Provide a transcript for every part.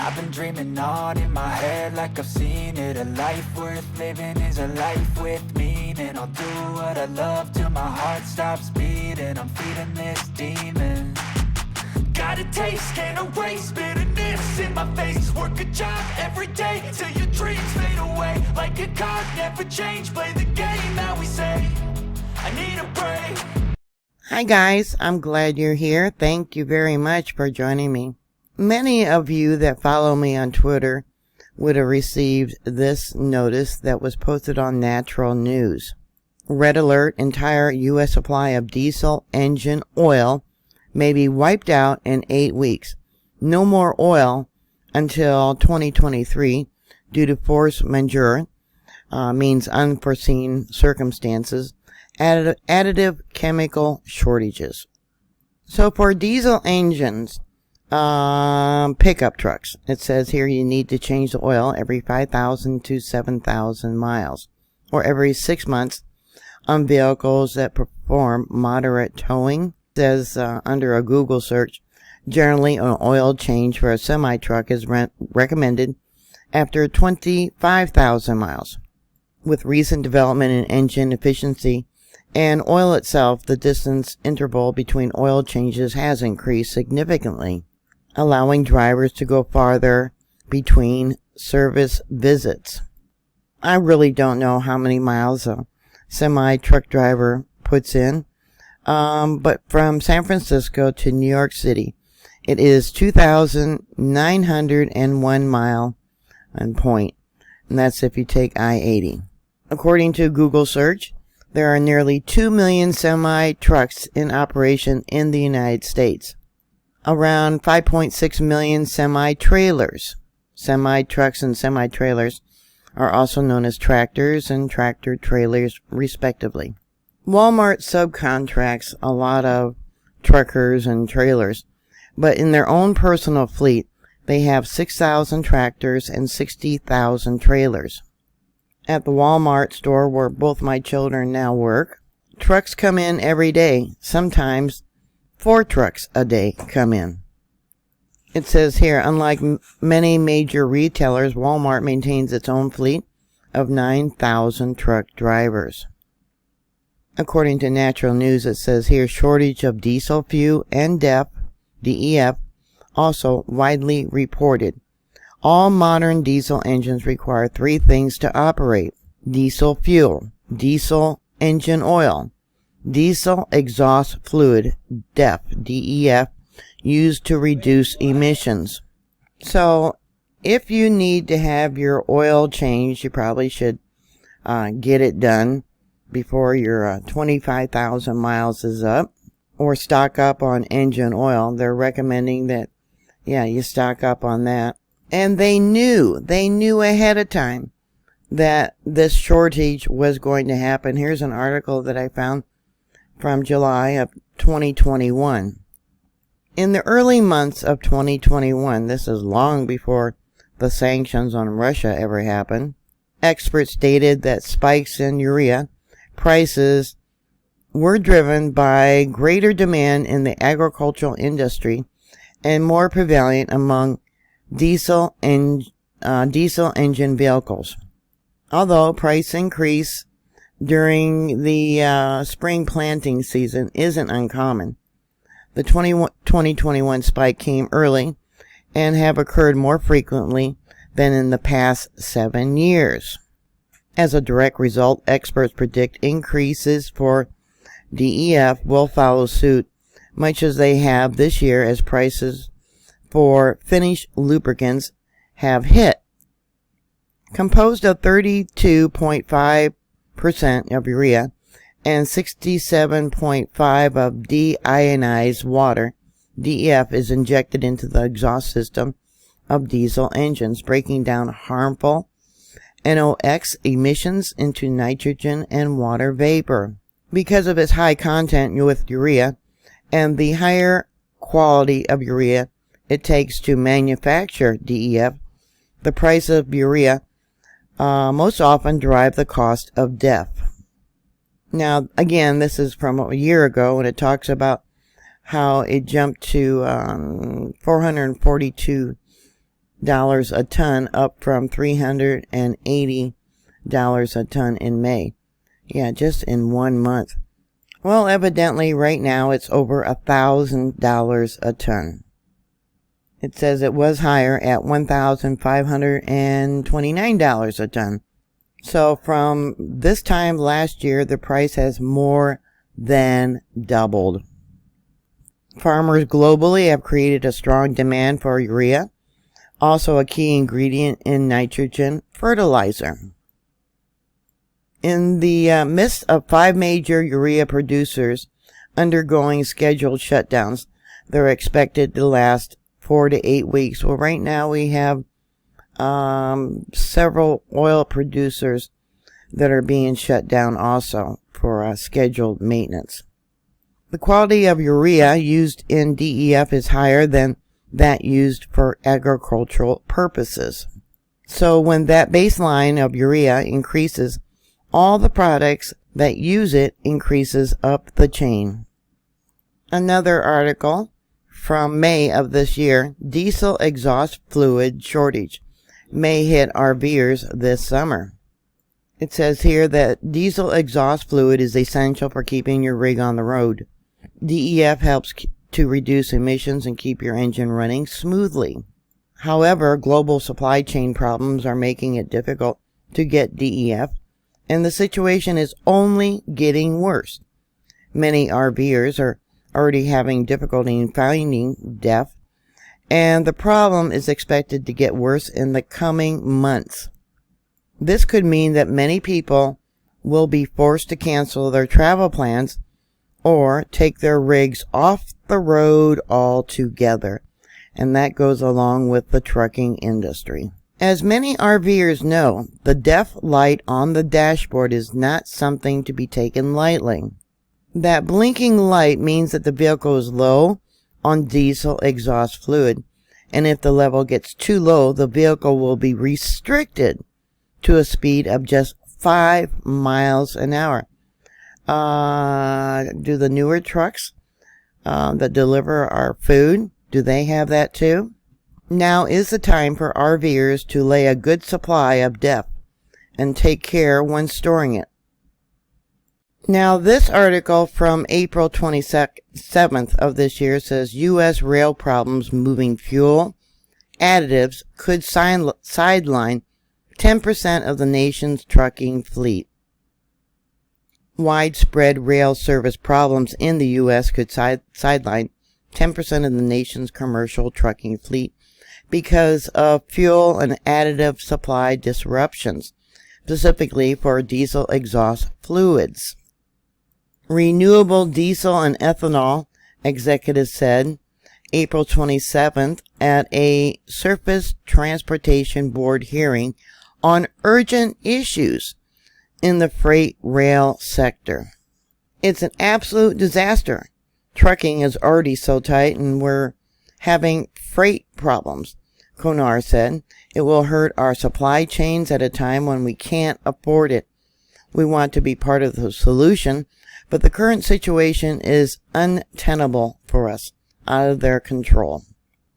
I've been dreaming on in my head like I've seen it. A life worth living is a life with meaning. I'll do what I love till my heart stops beating. I'm feeding this demon. Got a taste, can't erase bitterness in my face. Work a job every day till your dreams fade away. Like a card, never change, play the game that we say. I need a break. Hi guys, I'm glad you're here. Thank you very much for joining me. Many of you that follow me on Twitter would have received this notice that was posted on Natural News. Red alert, entire U.S. supply of diesel engine oil may be wiped out in 8 weeks. No more oil until 2023 due to force majeure, means unforeseen circumstances, additive chemical shortages. So for diesel engines, pickup trucks, it says here you need to change the oil every 5,000 to 7,000 miles, or every 6 months on vehicles that perform moderate towing. It says under a Google search, generally an oil change for a semi-truck is recommended after 25,000 miles. With recent development in engine efficiency and oil itself, the distance interval between oil changes has increased significantly, allowing drivers to go farther between service visits. I really don't know how many miles a semi-truck driver puts in, but from San Francisco to New York City, it is 2,901 mile and point, and that's if you take I-80. According to Google search, there are nearly 2 million semi-trucks in operation in the United States. Around 5.6 million semi-trailers. Semi-trucks and semi-trailers are also known as tractors and tractor-trailers, respectively. Walmart subcontracts a lot of truckers and trailers, but in their own personal fleet, they have 6,000 tractors and 60,000 trailers. At the Walmart store where both my children now work, trucks come in every day. Sometimes 4 trucks a day come in. It says here, unlike many major retailers, Walmart maintains its own fleet of 9,000 truck drivers. According to Natural News, it says here, shortage of diesel fuel and DEF, also widely reported. All modern diesel engines require 3 things to operate: diesel fuel, diesel engine oil, diesel exhaust fluid, DEF, used to reduce emissions. So, if you need to have your oil changed, you probably should get it done before your 25,000 miles is up, or stock up on engine oil. They're recommending that, you stock up on that. And they knew ahead of time that this shortage was going to happen. Here's an article that I found from July of 2021. In the early months of 2021, this is long before the sanctions on Russia ever happened, experts stated that spikes in urea prices were driven by greater demand in the agricultural industry and more prevalent among diesel engine vehicles. Although price increase during the spring planting season isn't uncommon, the 2021 spike came early and have occurred more frequently than in the past 7 years. As a direct result, experts predict increases for DEF will follow suit, much as they have this year, as prices for finished lubricants have hit. Composed of 32.5% of urea and 67.5% of deionized water, DEF is injected into the exhaust system of diesel engines, breaking down harmful NOx emissions into nitrogen and water vapor. Because of its high content with urea and the higher quality of urea it takes to manufacture DEF, the price of urea most often drive the cost of DEF. Now, again, this is from a year ago, and it talks about how it jumped to $442 a ton, up from $380 a ton in May. Yeah, just in 1 month. Well, evidently right now it's over $1,000 a ton. It says it was higher at $1,529 a ton. So from this time last year, the price has more than doubled. Farmers globally have created a strong demand for urea, also a key ingredient in nitrogen fertilizer. In the midst of 5 major urea producers undergoing scheduled shutdowns, they're expected to last 4 to 8 weeks. Well, right now we have several oil producers that are being shut down also for scheduled maintenance. The quality of urea used in DEF is higher than that used for agricultural purposes. So when that baseline of urea increases, all the products that use it increases up the chain. Another article from May of this year, diesel exhaust fluid shortage may hit RVers this summer. It says here that diesel exhaust fluid is essential for keeping your rig on the road. DEF helps to reduce emissions and keep your engine running smoothly. However, global supply chain problems are making it difficult to get DEF, and the situation is only getting worse. Many RVers are already having difficulty in finding DEF, and the problem is expected to get worse in the coming months. This could mean that many people will be forced to cancel their travel plans or take their rigs off the road altogether, and that goes along with the trucking industry. As many RVers know, the DEF light on the dashboard is not something to be taken lightly. That blinking light means that the vehicle is low on diesel exhaust fluid, and if the level gets too low, the vehicle will be restricted to a speed of just 5 miles an hour. Do the newer trucks that deliver our food, do they have that too? Now is the time for RVers to lay a good supply of DEF and take care when storing it. Now this article from April 27th of this year says U.S. rail problems moving fuel additives could sideline 10% of the nation's trucking fleet. Widespread rail service problems in the U.S. could sideline 10% of the nation's commercial trucking fleet because of fuel and additive supply disruptions, specifically for diesel exhaust fluids. Renewable diesel and ethanol, executives said April 27th at a Surface Transportation Board hearing on urgent issues in the freight rail sector. It's an absolute disaster. Trucking is already so tight and we're having freight problems, Konar said. It will hurt our supply chains at a time when we can't afford it. We want to be part of the solution, but the current situation is untenable for us, out of their control.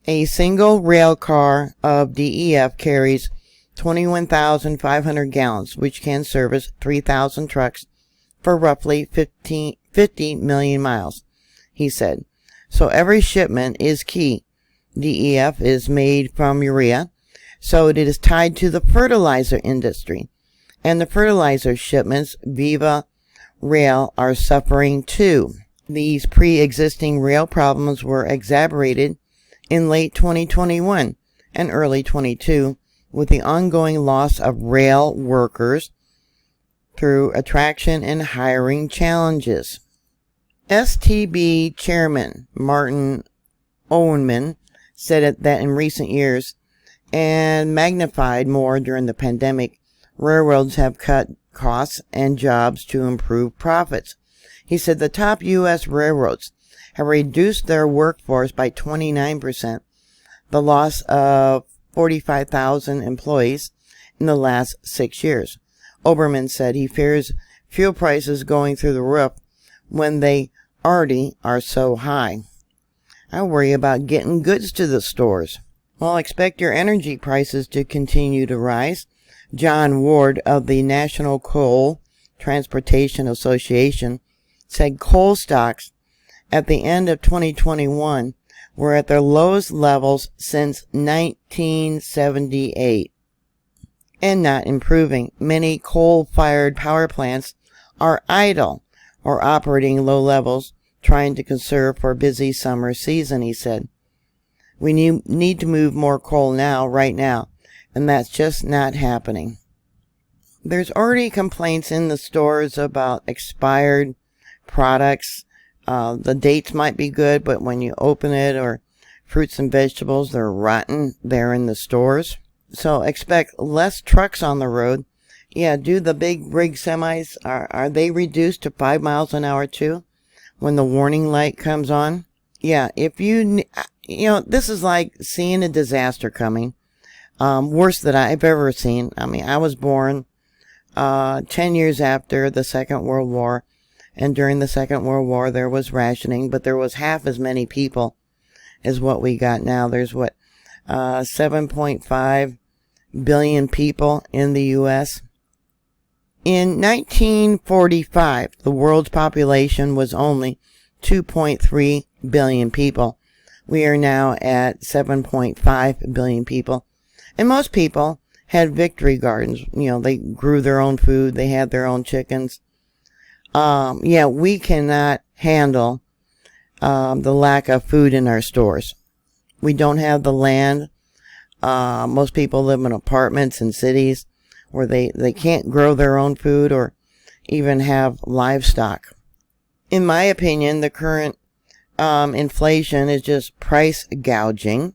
A single rail car of DEF carries 21,500 gallons, which can service 3,000 trucks for roughly 50 million miles, he said. So every shipment is key. DEF is made from urea, so it is tied to the fertilizer industry. And the fertilizer shipments, Viva Rail, are suffering too. These pre-existing rail problems were exacerbated in late 2021 and early 22 with the ongoing loss of rail workers through attraction and hiring challenges. STB Chairman Martin Owenman said that in recent years, and magnified more during the pandemic, railroads have cut costs and jobs to improve profits. He said the top U.S. railroads have reduced their workforce by 29%, the loss of 45,000 employees in the last 6 years. Oberman said he fears fuel prices going through the roof when they already are so high. I worry about getting goods to the stores. Well, expect your energy prices to continue to rise. John Ward of the National Coal Transportation Association said coal stocks at the end of 2021 were at their lowest levels since 1978 and not improving. Many coal-fired power plants are idle or operating low levels, trying to conserve for a busy summer season, he said. We need to move more coal now, right now, and that's just not happening. There's already complaints in the stores about expired products. The dates might be good, but when you open it, or fruits and vegetables, they're rotten there in the stores. So expect less trucks on the road. Yeah, do the big rig semis, are they reduced to 5 miles an hour too when the warning light comes on? Yeah, if this is like seeing a disaster coming. Worst that I've ever seen. I mean, I was born 10 years after the Second World War, and during the Second World War there was rationing, but there was half as many people as what we got now. There's 7.5 billion people in the U.S. In 1945, the world's population was only 2.3 billion people. We are now at 7.5 billion people. And most people had victory gardens. They grew their own food. They had their own chickens. We cannot handle the lack of food in our stores. We don't have the land. Most people live in apartments in cities where they can't grow their own food or even have livestock. In my opinion, the current inflation is just price gouging.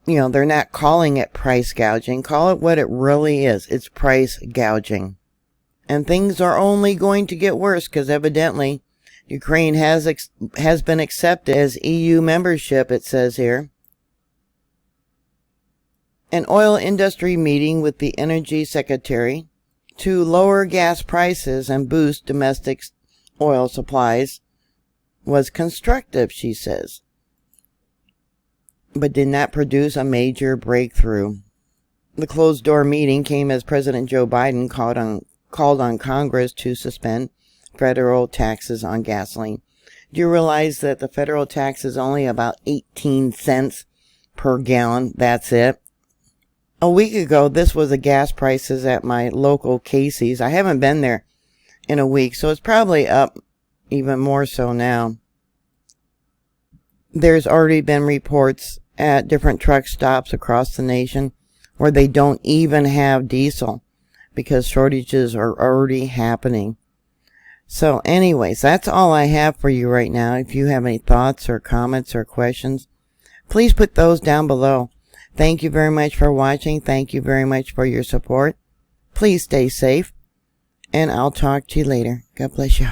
They're not calling it price gouging. Call it what it really is. It's price gouging. And things are only going to get worse because evidently Ukraine has been accepted as EU membership, it says here. An oil industry meeting with the energy secretary to lower gas prices and boost domestic oil supplies was constructive, she says, but did not produce a major breakthrough. The closed-door meeting came as President Joe Biden called on Congress to suspend federal taxes on gasoline. Do you realize that the federal tax is only about 18 cents per gallon? That's it. A week ago, this was the gas prices at my local Casey's. I haven't been there in a week, so it's probably up even more so now. There's already been reports at different truck stops across the nation where they don't even have diesel because shortages are already happening. So anyways, that's all I have for you right now. If you have any thoughts or comments or questions, please put those down below. Thank you very much for watching. Thank you very much for your support. Please stay safe, and I'll talk to you later. God bless you.